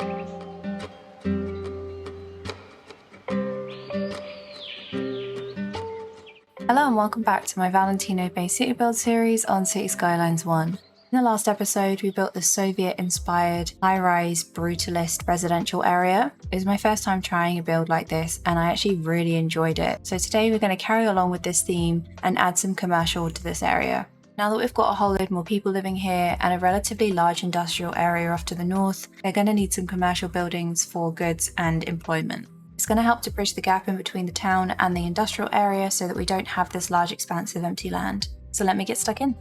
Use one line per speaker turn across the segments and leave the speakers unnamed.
Hello and welcome back to my Valentino Bay city build series on Cities Skylines 1. In the last episode, we built the Soviet-inspired high-rise brutalist residential area. It was my first time trying a build like this and I actually really enjoyed it. So today we're going to carry along with this theme and add some commercial to this area. Now that we've got a whole load more people living here and a relatively large industrial area off to the north, they're going to need some commercial buildings for goods and employment. It's going to help to bridge the gap in between the town and the industrial area so that we don't have this large expanse of empty land. So let me get stuck in.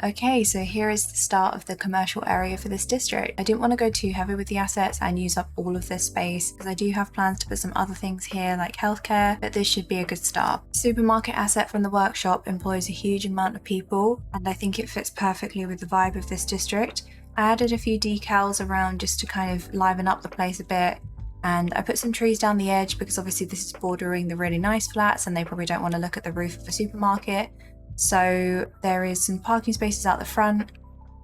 Okay, so here is the start of the commercial area for this district. I didn't want to go too heavy with the assets and use up all of this space because I do have plans to put some other things here like healthcare, but this should be a good start. Supermarket asset from the workshop employs a huge amount of people and I think it fits perfectly with the vibe of this district. I added a few decals around just to kind of liven up the place a bit, and I put some trees down the edge because obviously this is bordering the really nice flats and they probably don't want to look at the roof of a supermarket. So there is some parking spaces out the front,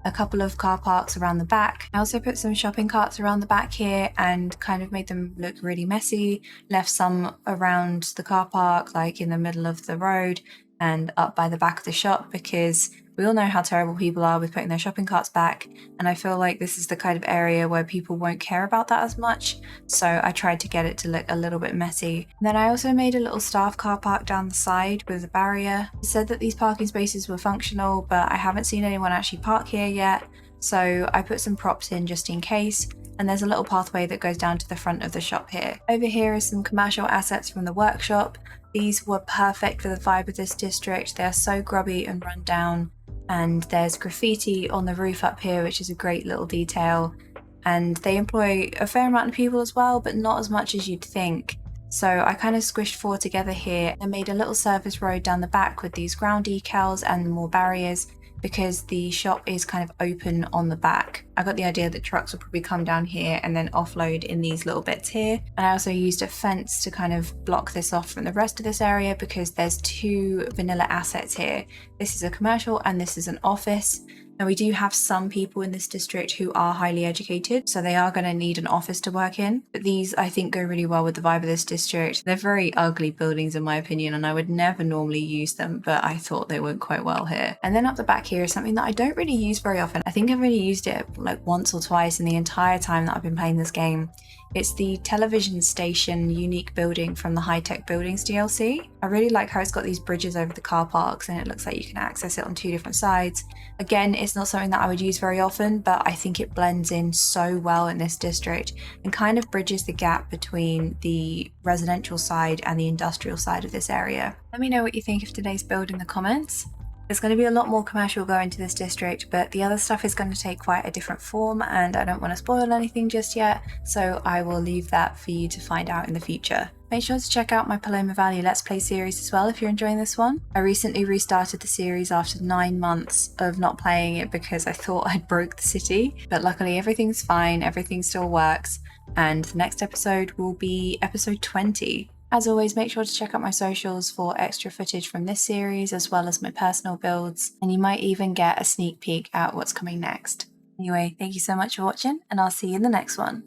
a couple of car parks around the back. I also put some shopping carts around the back here and kind of made them look really messy, left some around the car park, like in the middle of the road and up by the back of the shop, because we all know how terrible people are with putting their shopping carts back, and I feel like this is the kind of area where people won't care about that as much, so I tried to get it to look a little bit messy. And then I also made a little staff car park down the side with a barrier. It said that these parking spaces were functional, but I haven't seen anyone actually park here yet, so I put some props in just in case. And there's a little pathway that goes down to the front of the shop here. Over here is some commercial assets from the workshop. These were perfect for the vibe of this district. They are so grubby and run down. And there's graffiti on the roof up here, which is a great little detail. And they employ a fair amount of people as well, but not as much as you'd think. So I kind of squished four together here and made a little service road down the back with these ground decals and more barriers. because the shop is kind of open on the back. I got the idea that trucks would probably come down here and then offload in these little bits here. And I also used a fence to kind of block this off from the rest of this area because there's two vanilla assets here. This is a commercial and this is an office. Now we do have some people in this district who are highly educated, so they are going to need an office to work in. But these, I think, go really well with the vibe of this district. They're very ugly buildings in my opinion, and I would never normally use them, but I thought they went quite well here. And then up the back here is something that I don't really use very often. I think I've only used it like once or twice in the entire time that I've been playing this game. It's the television station unique building from the High Tech Buildings DLC. I really like how it's got these bridges over the car parks and it looks like you can access it on two different sides. Again, it's not something that I would use very often, but I think it blends in so well in this district and kind of bridges the gap between the residential side and the industrial side of this area. Let me know what you think of today's build in the comments. There's going to be a lot more commercial going to this district, but the other stuff is going to take quite a different form and I don't want to spoil anything just yet, so I will leave that for you to find out in the future. Make sure to check out my Paloma Valley Let's Play series as well if you're enjoying this one. I recently restarted the series after 9 months of not playing it because I thought I'd broke the city, but luckily everything's fine, everything still works, and the next episode will be episode 20. As always, make sure to check out my socials for extra footage from this series as well as my personal builds, and you might even get a sneak peek at what's coming next. Anyway, thank you so much for watching, and I'll see you in the next one.